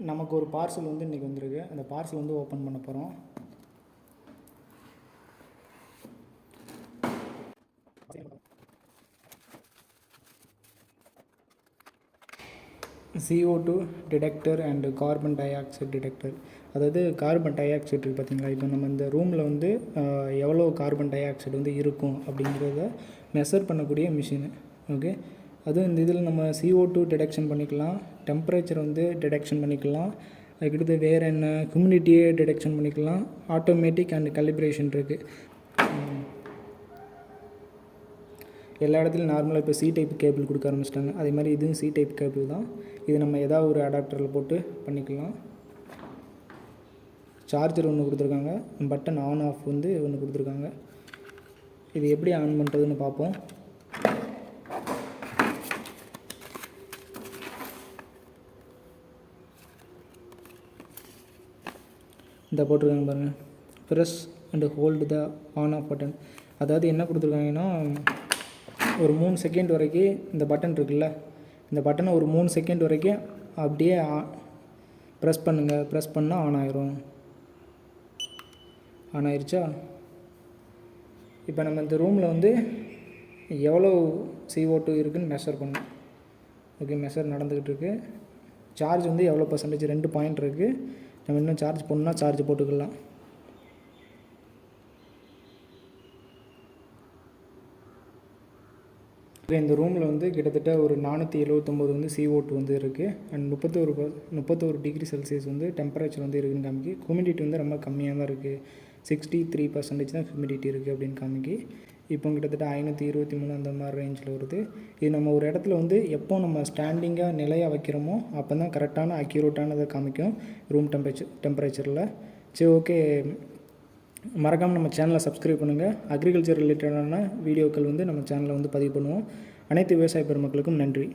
நமக்கு ஒரு பார்சல் வந்து இன்றைக்கி வந்திருக்கு. அந்த பார்சல் வந்து ஓப்பன் பண்ண போகிறோம். CO2 detector and carbon di oxide detector. அதாவது கார்பன் டை ஆக்சைடு இருக்குது பார்த்தீங்களா, இப்போ நம்ம இந்த ரூமில் வந்து எவ்வளோ கார்பன் டை ஆக்சைடு வந்து இருக்கும் அப்படிங்கிறத மெஷர் பண்ணக்கூடிய மிஷினு. ஓகே, அதுவும் இந்த இதில் நம்ம CO2 டிடெக்ஷன் பண்ணிக்கலாம், டெம்பரேச்சர் வந்து டிடெக்ஷன் பண்ணிக்கலாம், அதுக்கடுத்து வேறு என்ன ஹியூமிடிட்டியே டிடெக்ஷன் பண்ணிக்கலாம், ஆட்டோமேட்டிக் அண்ட் கலிப்ரேஷன் இருக்குது. எல்லா இடத்துலையும் நார்மலாக இப்போ C-டைப் கேபிள் கொடுக்க ஆரம்பிச்சிட்டாங்க. அதே மாதிரி இதுவும் C-டைப் கேபிள் தான். இது நம்ம ஏதாவது ஒரு அடாப்டரில் போட்டு பண்ணிக்கலாம். சார்ஜர் ஒன்று கொடுத்துருக்காங்க, பட்டன் ஆன் ஆஃப் வந்து ஒன்று கொடுத்துருக்காங்க. இது எப்படி ஆன் பண்ணுறதுன்னு பார்ப்போம். இந்த போட்டிருக்காங்க பாருங்கள், press and hold the on off button. அதாவது என்ன கொடுத்துருக்காங்கன்னா, ஒரு 3 செகண்ட் வரைக்கும் இந்த பட்டன் இருக்குல்ல, இந்த பட்டனை ஒரு 3 செகண்ட் வரைக்கும் அப்படியே ப்ரெஸ் பண்ணுங்கள். ப்ரெஸ் பண்ணால் ஆன் ஆயிரும். ஆன் ஆயிடுச்சா? இப்போ நம்ம இந்த ரூமில் வந்து எவ்வளோ CO2 இருக்குதுன்னு மெஷர் பண்ணோம். ஓகே, மெஷர் நடந்துக்கிட்டு இருக்குது. சார்ஜ் வந்து எவ்வளோ பர்சன்டேஜ், 2 பாயிண்ட் இருக்குது. நம்ம இன்னும் சார்ஜ் பண்ணால் சார்ஜ் போட்டுக்கலாம். இந்த ரூமில் வந்து கிட்டத்தட்ட ஒரு 479 வந்து CO2 வந்து இருக்குது. அண்ட் 31 டிகிரி செல்சியஸ் வந்து டெம்பரேச்சர் வந்து இருக்குதுன்னு காமிக்கி. ஹியூமிடிட்டி வந்து ரொம்ப கம்மியாக தான் இருக்குது. 63% தான் ஹியூமிடிட்டி இருக்குது அப்படின்னு காமிக்கி. இப்போ கிட்டத்தட்ட 523 அந்த மாதிரி ரேஞ்சில் வருது. இது நம்ம ஒரு இடத்துல வந்து எப்போ நம்ம ஸ்டாண்டிங்காக நிலையாக வைக்கிறோமோ அப்போ தான் கரெக்டான அக்யூரேட்டானதை காமிக்கும் ரூம் டெம்பரேச்சரில். சரி, ஓகே, மறக்காமல் நம்ம சேனலை சப்ஸ்கிரைப் பண்ணுங்கள். அக்ரிகல்ச்சர் ரிலேட்டடான வீடியோக்கள் வந்து நம்ம சேனலில் வந்து பதிவு பண்ணுவோம். அனைத்து விவசாய பெருமக்களுக்கும் நன்றி.